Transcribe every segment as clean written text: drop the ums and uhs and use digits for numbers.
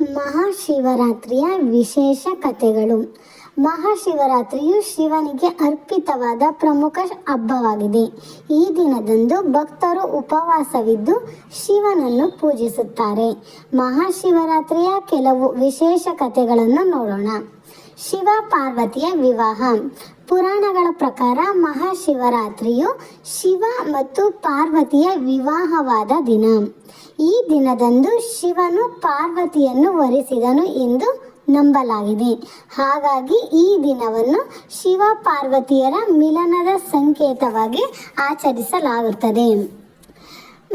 ಮಹಾಶಿವರಾತ್ರಿಯ ವಿಶೇಷ ಕಥೆಗಳು. ಮಹಾಶಿವರಾತ್ರಿಯು ಶಿವನಿಗೆ ಅರ್ಪಿತವಾದ ಪ್ರಮುಖ ಹಬ್ಬವಾಗಿದೆ. ಈ ದಿನದಂದು ಭಕ್ತರು ಉಪವಾಸವಿದ್ದು ಶಿವನನ್ನು ಪೂಜಿಸುತ್ತಾರೆ. ಮಹಾಶಿವರಾತ್ರಿಯ ಕೆಲವು ವಿಶೇಷ ಕಥೆಗಳನ್ನು ನೋಡೋಣ. ಶಿವ ಪಾರ್ವತಿಯ ವಿವಾಹ. ಪುರಾಣಗಳ ಪ್ರಕಾರ ಮಹಾಶಿವರಾತ್ರಿಯು ಶಿವ ಮತ್ತು ಪಾರ್ವತಿಯ ವಿವಾಹವಾದ ದಿನ. ಈ ದಿನದಂದು ಶಿವನು ಪಾರ್ವತಿಯನ್ನು ವರಿಸಿದನು ಎಂದು ನಂಬಲಾಗಿದೆ. ಹಾಗಾಗಿ ಈ ದಿನವನ್ನು ಶಿವ ಪಾರ್ವತಿಯರ ಮಿಲನದ ಸಂಕೇತವಾಗಿ ಆಚರಿಸಲಾಗುತ್ತದೆ.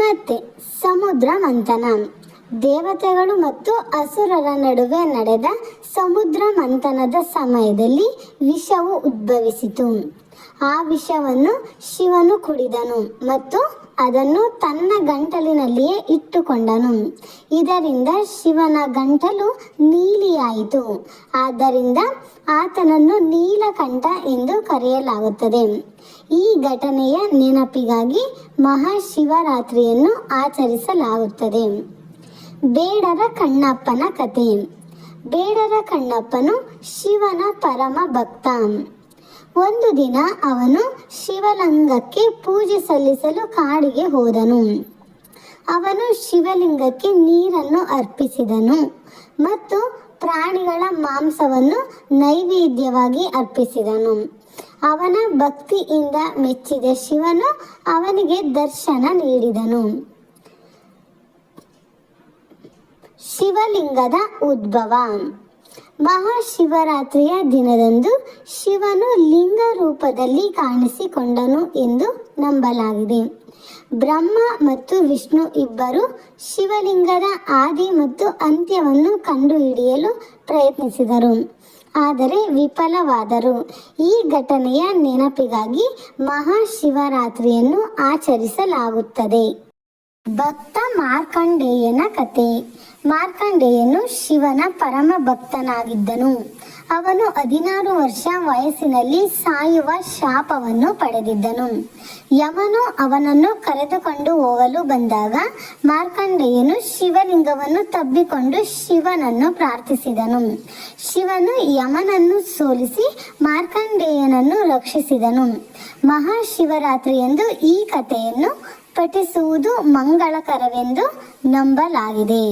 ಮತ್ತೆ ಸಮುದ್ರ ಮಂಥನ. ದೇವತೆಗಳು ಮತ್ತು ಅಸುರರ ನಡುವೆ ನಡೆದ ಸಮುದ್ರ ಮಂಥನದ ಸಮಯದಲ್ಲಿ ವಿಷವು ಉದ್ಭವಿಸಿತು. ಆ ವಿಷವನ್ನು ಶಿವನು ಕುಡಿದನು ಮತ್ತು ಅದನ್ನು ತನ್ನ ಗಂಟಲಿನಲ್ಲಿಯೇ ಇಟ್ಟುಕೊಂಡನು. ಇದರಿಂದ ಶಿವನ ಗಂಟಲು ನೀಲಿಯಾಯಿತು. ಆದ್ದರಿಂದ ಆತನನ್ನು ನೀಲಕಂಠ ಎಂದು ಕರೆಯಲಾಗುತ್ತದೆ. ಈ ಘಟನೆಯ ನೆನಪಿಗಾಗಿ ಮಹಾಶಿವರಾತ್ರಿಯನ್ನು ಆಚರಿಸಲಾಗುತ್ತದೆ. ಬೇಡರ ಕಣ್ಣಪ್ಪನ ಕಥೆ. ಬೇಡರ ಕಣ್ಣಪ್ಪನು ಶಿವನ ಪರಮ ಭಕ್ತ. ಒಂದು ದಿನ ಅವನು ಶಿವಲಿಂಗಕ್ಕೆ ಪೂಜೆ ಸಲ್ಲಿಸಲು ಕಾಡಿಗೆ ಹೋದನು. ಅವನು ಶಿವಲಿಂಗಕ್ಕೆ ನೀರನ್ನು ಅರ್ಪಿಸಿದನು ಮತ್ತು ಪ್ರಾಣಿಗಳ ಮಾಂಸವನ್ನು ನೈವೇದ್ಯವಾಗಿ ಅರ್ಪಿಸಿದನು. ಅವನ ಭಕ್ತಿಯಿಂದ ಮೆಚ್ಚಿದ ಶಿವನು ಅವನಿಗೆ ದರ್ಶನ ನೀಡಿದನು. ಶಿವಲಿಂಗದ ಉದ್ಭವ. ಮಹಾಶಿವರಾತ್ರಿಯ ದಿನದಂದು ಶಿವನು ಲಿಂಗ ರೂಪದಲ್ಲಿ ಕಾಣಿಸಿಕೊಂಡನು ಎಂದು ನಂಬಲಾಗಿದೆ. ಬ್ರಹ್ಮ ಮತ್ತು ವಿಷ್ಣು ಇಬ್ಬರು ಶಿವಲಿಂಗದ ಆದಿ ಮತ್ತು ಅಂತ್ಯವನ್ನು ಕಂಡುಹಿಡಿಯಲು ಪ್ರಯತ್ನಿಸಿದರು, ಆದರೆ ವಿಫಲವಾದರು. ಈ ಘಟನೆಯ ನೆನಪಿಗಾಗಿ ಮಹಾಶಿವರಾತ್ರಿಯನ್ನು ಆಚರಿಸಲಾಗುತ್ತದೆ. ಭಕ್ತ ಮಾರ್ಕಂಡೇಯನ ಕಥೆ. ಮಾರ್ಕಂಡೇಯನು ಶಿವನ ಪರಮ ಭಕ್ತನಾಗಿದ್ದನು. ಅವನು 16 ವರ್ಷ ವಯಸ್ಸಿನಲ್ಲಿ ಸಾಯುವ ಶಾಪವನ್ನು ಪಡೆದಿದ್ದನು. ಯಮನು ಅವನನ್ನು ಕರೆದುಕೊಂಡು ಹೋಗಲು ಬಂದಾಗ ಮಾರ್ಕಂಡೇಯನು ಶಿವಲಿಂಗವನ್ನು ತಬ್ಬಿಕೊಂಡು ಶಿವನನ್ನು ಪ್ರಾರ್ಥಿಸಿದನು. ಶಿವನು ಯಮನನ್ನು ಸೋಲಿಸಿ ಮಾರ್ಕಂಡೇಯನನ್ನು ರಕ್ಷಿಸಿದನು. ಮಹಾಶಿವರಾತ್ರಿಯಂದು ಈ ಕಥೆಯನ್ನು ಪಠಿಸುವುದು ಮಂಗಳಕರವೆಂದು ನಂಬಲಾಗಿದೆ.